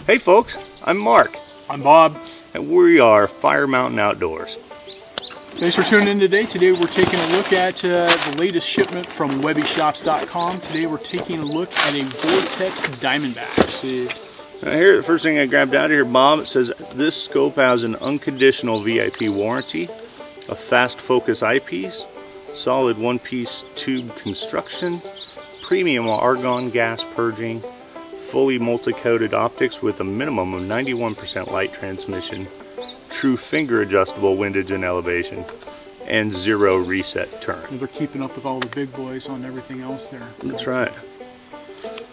Hey folks, I'm Mark. I'm Bob. And we are Fire Mountain Outdoors. Thanks for tuning in today. Today we're taking a look at the latest shipment from Webyshops.com. Today we're taking a look at a Vortex Diamondback. See, Now here, the first thing I grabbed out of here, Bob, it says this scope has an unconditional VIP warranty, a fast focus eyepiece, solid one-piece tube construction, premium argon gas purging, fully multi-coated optics with a minimum of 91% light transmission, true finger adjustable windage and elevation, and 0 reset turn. they're keeping up with all the big boys on everything else there. That's right.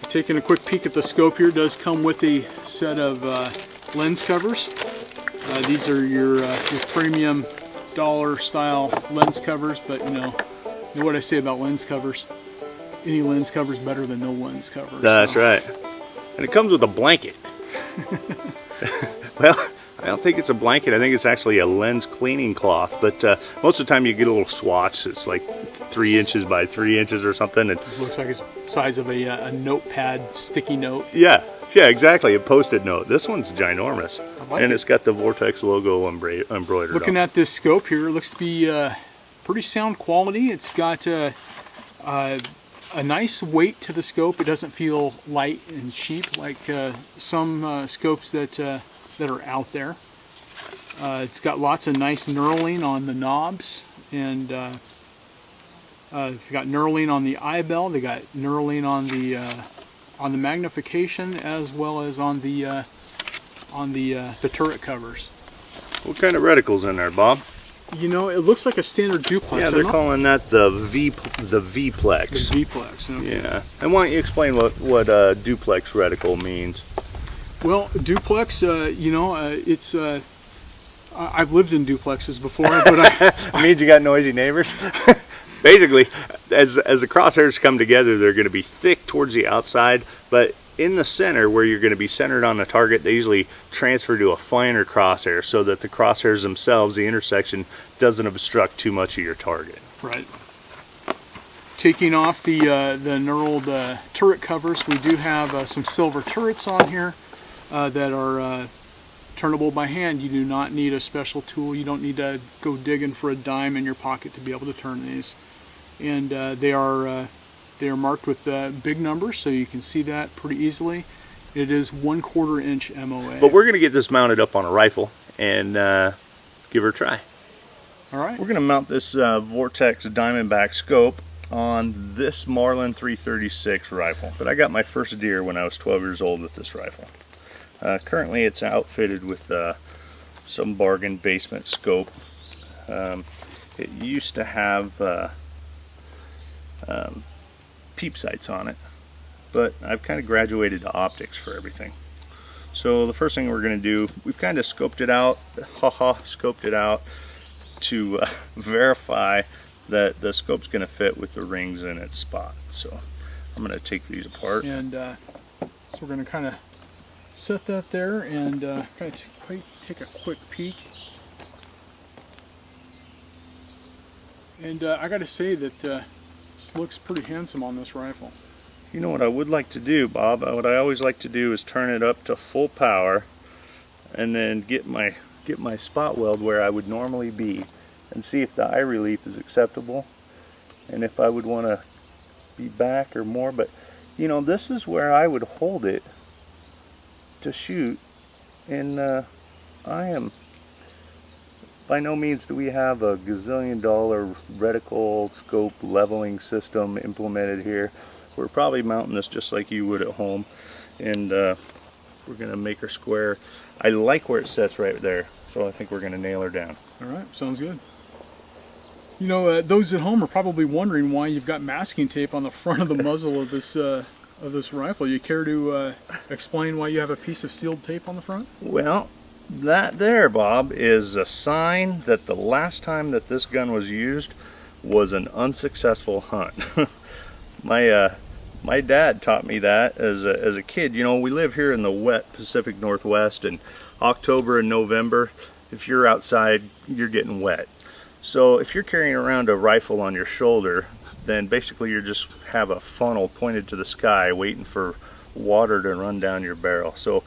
Taking a quick peek at the scope here, does come with a set of lens covers. These are your premium dollar style lens covers, but you know what I say about lens covers. Any lens cover is better than no lens cover. That's right. And it comes with a blanket. Well, I don't think it's a blanket. I think it's actually a lens cleaning cloth. But most of the time you get a little swatch. It's like 3 inches by 3 inches or something. And it looks like it's the size of a notepad sticky note. Yeah, exactly. A post-it note. This one's ginormous. And it's got the Vortex logo embroidered Looking on. at this scope here, it looks to be pretty sound quality. It's got a nice weight to the scope. It doesn't feel light and cheap like some scopes that are out there. It's got lots of nice knurling on the knobs, and you've got knurling on the eye bell. They got knurling on the magnification as well as on the turret covers. What kind of reticle's in there, Bob? You know, it looks like a standard duplex. Yeah, they're calling that the Vplex. The Vplex. Okay. Yeah. And why don't you explain what duplex reticle means? Well, duplex, it's I've lived in duplexes before, but It means you got noisy neighbors. Basically, as the crosshairs come together, they're going to be thick towards the outside, but in the center, where you're going to be centered on the target, they usually transfer to a finer crosshair so that the crosshairs themselves, the intersection, doesn't obstruct too much of your target. Right. Taking off the knurled turret covers, we do have some silver turrets on here that are turnable by hand. You do not need a special tool. You don't need to go digging for a dime in your pocket to be able to turn these. And they are marked with big numbers, so you can see that pretty easily. It is 1/4 inch MOA. But we're going to get this mounted up on a rifle and give her a try. All right. We're going to mount this Vortex Diamondback scope on this Marlin 336 rifle. But I got my first deer when I was 12 years old with this rifle. Currently it's outfitted with some bargain basement scope. It used to have peep sights on it, but I've kind of graduated to optics for everything. So the first thing we're going to do, we've kind of scoped it out, to verify that the scope's going to fit with the rings in its spot. So I'm going to take these apart. And so we're going to kind of set that there and kind of take a quick peek. And I got to say that this looks pretty handsome on this rifle. You know what I would like to do, Bob? What I always like to do is turn it up to full power and then get my spot weld where I would normally be and see if the eye relief is acceptable and if I would want to be back or more. But you know, this is where I would hold it to shoot, and I am by no means do we have a gazillion-dollar reticle scope leveling system implemented here. We're probably mounting this just like you would at home, and we're going to make her square. I like where it sits right there, so I think we're going to nail her down. All right, sounds good. You know, those at home are probably wondering why you've got masking tape on the front of the muzzle of this rifle. You care to explain why you have a piece of sealed tape on the front? Well, that there, Bob, is a sign that the last time that this gun was used was an unsuccessful hunt. My dad taught me that as a kid. You know, we live here in the wet Pacific Northwest, and October and November, if you're outside, you're getting wet. So if you're carrying around a rifle on your shoulder, then basically you just have a funnel pointed to the sky waiting for water to run down your barrel. So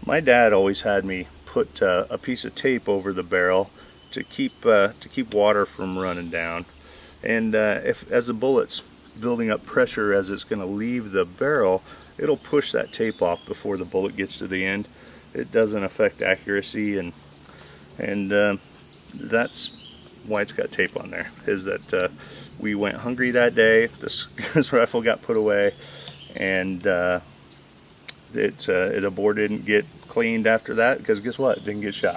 My dad always had me put a piece of tape over the barrel to keep water from running down. And if as the bullet's building up pressure as it's going to leave the barrel, it'll push that tape off before the bullet gets to the end. It doesn't affect accuracy, and that's why it's got tape on there. Is that we went hungry that day. This rifle got put away, and it aborted, didn't get cleaned after that, because guess what? It didn't get shot.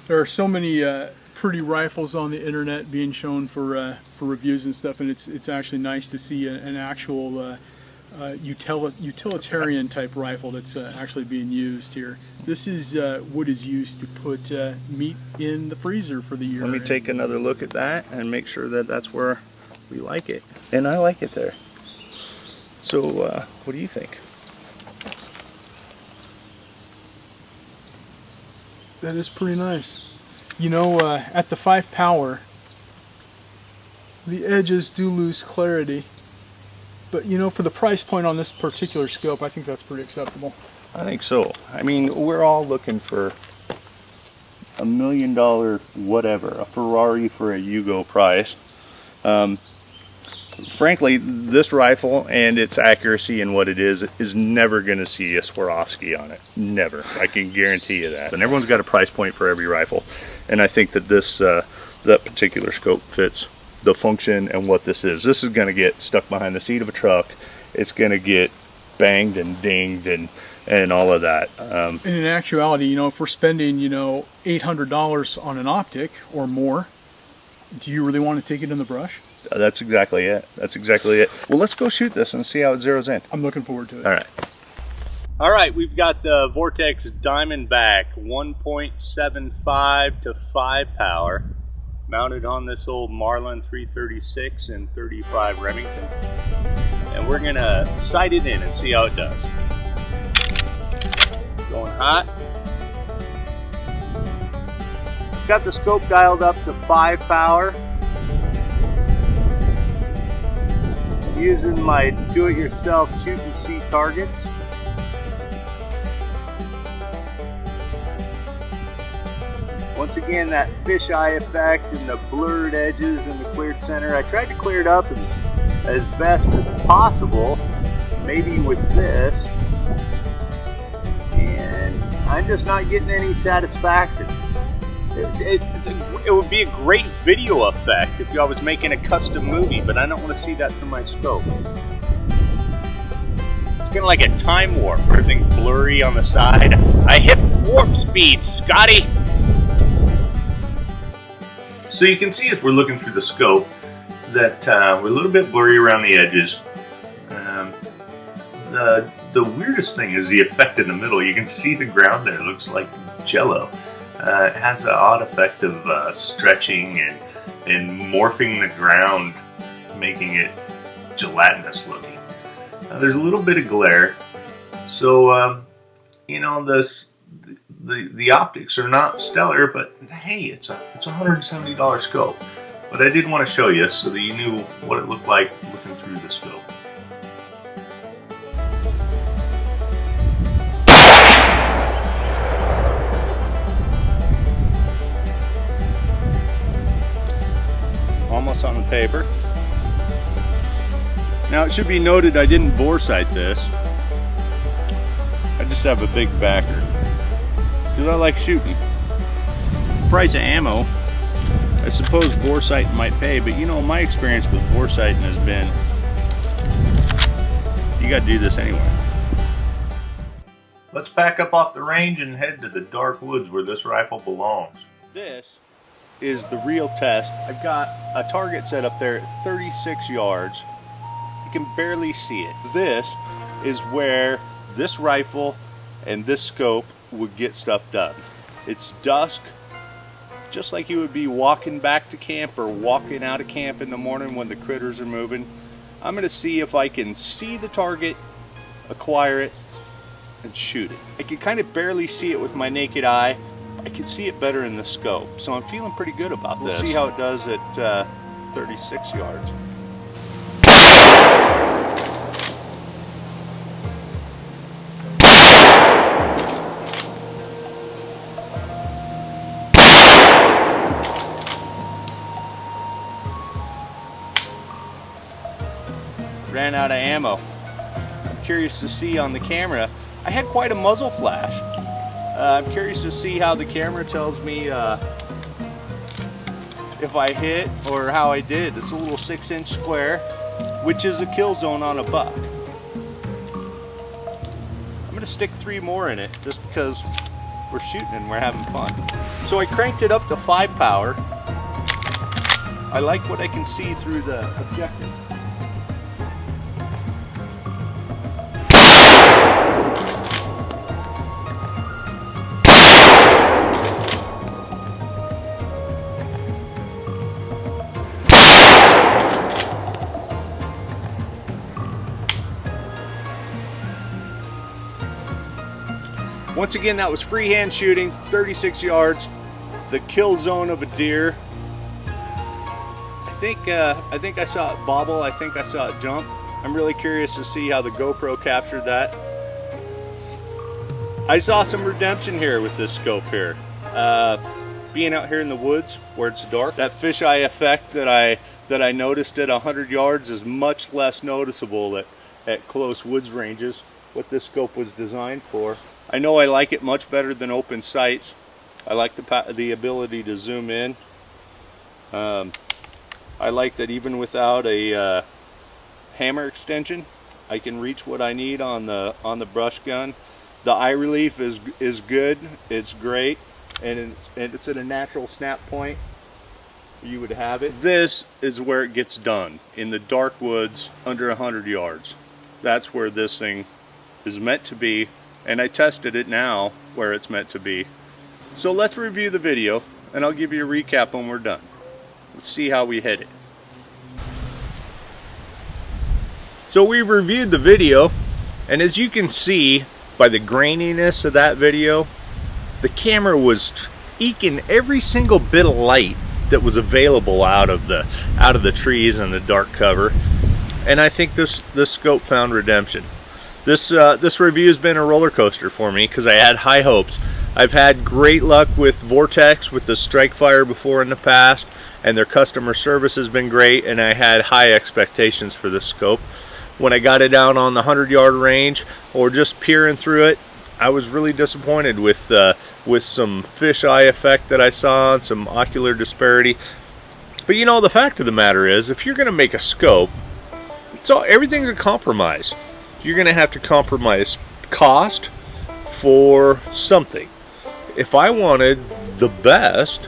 There are so many pretty rifles on the internet being shown for reviews and stuff, and it's actually nice to see an actual utilitarian type rifle that's actually being used here. This is what is used to put meat in the freezer for the year. Let me take another look at that and make sure that that's where we like it. And I like it there. So what do you think? That is pretty nice. You know, at the 5 power, the edges do lose clarity. But you know, for the price point on this particular scope, I think that's pretty acceptable. I think so. I mean, we're all looking for $1 million whatever, a Ferrari for a Yugo price. Frankly, this rifle and its accuracy and what it is never going to see a Swarovski on it. Never. I can guarantee you that. And everyone's got a price point for every rifle. And I think that this that particular scope fits the function and what this is. This is going to get stuck behind the seat of a truck. It's going to get banged and dinged and all of that. And in actuality, you know, if we're spending, you know, $800 on an optic or more, do you really want to take it in the brush? That's exactly it. That's exactly it. Well, let's go shoot this and see how it zeroes in. I'm looking forward to it. All right. All right, we've got the Vortex Diamondback 1.75 to 5 power mounted on this old Marlin 336 and 35 Remington. And we're gonna sight it in and see how it does. Going hot. Got the scope dialed up to 5 power. Using my do-it-yourself shoot and see targets. Once again, that fisheye effect and the blurred edges and the cleared center. I tried to clear it up as best as possible, maybe with this, and I'm just not getting any satisfaction. It would be a great video effect if I was making a custom movie, but I don't want to see that through my scope. It's kind of like a time warp, everything blurry on the side. I hit warp speed, Scotty! So you can see as we're looking through the scope that we're a little bit blurry around the edges. The weirdest thing is the effect in the middle. You can see the ground there, it looks like jello. It has the odd effect of stretching and morphing the ground, making it gelatinous looking. There's a little bit of glare, so you know, the optics are not stellar, but hey, it's a $170 scope. But I did want to show you so that you knew what it looked like looking through the scope. Almost on the paper. Now it should be noted I didn't bore sight this. I just have a big backer because I like shooting. Price of ammo, I suppose bore sight might pay, but you know, my experience with bore sighting has been you got to do this anyway. Let's back up off the range and head to the dark woods where this rifle belongs. This is the real test. I've got a target set up there at 36 yards. You can barely see it. This is where this rifle and this scope would get stuff done. It's dusk, just like you would be walking back to camp or walking out of camp in the morning when the critters are moving. I'm gonna see if I can see the target, acquire it, and shoot it. I can kind of barely see it with my naked eye. I can see it better in the scope, so I'm feeling pretty good about this. We'll see how it does at 36 yards. ran out of ammo. I'm curious to see on the camera. I had quite a muzzle flash. I'm curious to see how the camera tells me if I hit or how I did. It's a little 6-inch square, which is a kill zone on a buck. I'm gonna stick 3 more in it just because we're shooting and we're having fun. So I cranked it up to 5 power. I like what I can see through the objective. Once again, that was freehand shooting, 36 yards, the kill zone of a deer. I think I saw it bobble, I think I saw it jump. I'm really curious to see how the GoPro captured that. I saw some redemption here with this scope here. Being out here in the woods where it's dark, that fisheye effect that I noticed at 100 yards is much less noticeable at close woods ranges, what this scope was designed for. I know I like it much better than open sights. I like the ability to zoom in. I like that even without a hammer extension, I can reach what I need on the brush gun. The eye relief is good. It's great, and it's at a natural snap point. You would have it. This is where it gets done, in the dark woods under 100 yards. That's where this thing is meant to be. And I tested it now where it's meant to be. So let's review the video and I'll give you a recap when we're done. Let's see how we hit it. So we reviewed the video, and as you can see by the graininess of that video, the camera was eking every single bit of light that was available out of the trees and the dark cover. And I think this scope found redemption. This review has been a roller coaster for me because I had high hopes. I've had great luck with Vortex, with the Strike Fire before in the past, and their customer service has been great, and I had high expectations for this scope. When I got it down on the 100-yard range or just peering through it, I was really disappointed with some fisheye effect that I saw and some ocular disparity. But you know, the fact of the matter is, if you're going to make a scope, everything's a compromise. You're going to have to compromise cost for something. If I wanted the best,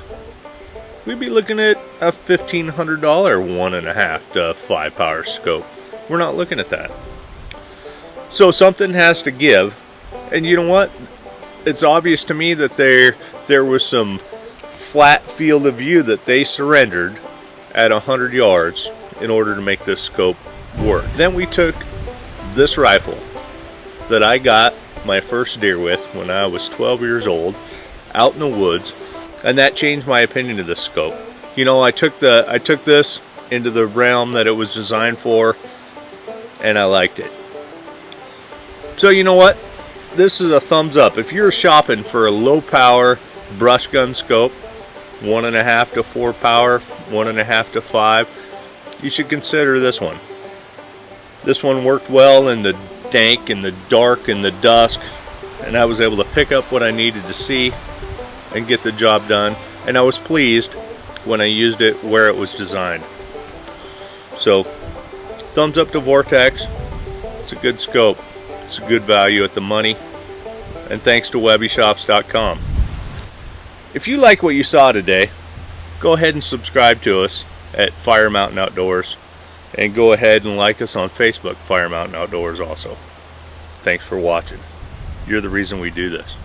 we'd be looking at a $1,500 1.5 to 5 power scope. We're not looking at that. So something has to give. And you know what? It's obvious to me that there was some flat field of view that they surrendered at 100 yards in order to make this scope work. Then we took this rifle that I got my first deer with when I was 12 years old out in the woods, and that changed my opinion of this scope. You know, I took this into the realm that it was designed for, and I liked it. So you know what? This is a thumbs up. If you're shopping for a low power brush gun scope, 1.5 to 4 power, 1.5 to 5, you should consider this one. This one worked well in the dank and the dark and the dusk, and I was able to pick up what I needed to see and get the job done, and I was pleased when I used it where it was designed. So thumbs up to Vortex. It's a good scope. It's a good value at the money, and thanks to Webyshops.com. If you like what you saw today, go ahead and subscribe to us at Fire Mountain Outdoors. And go ahead and like us on Facebook, Fire Mountain Outdoors also. Thanks for watching. You're the reason we do this.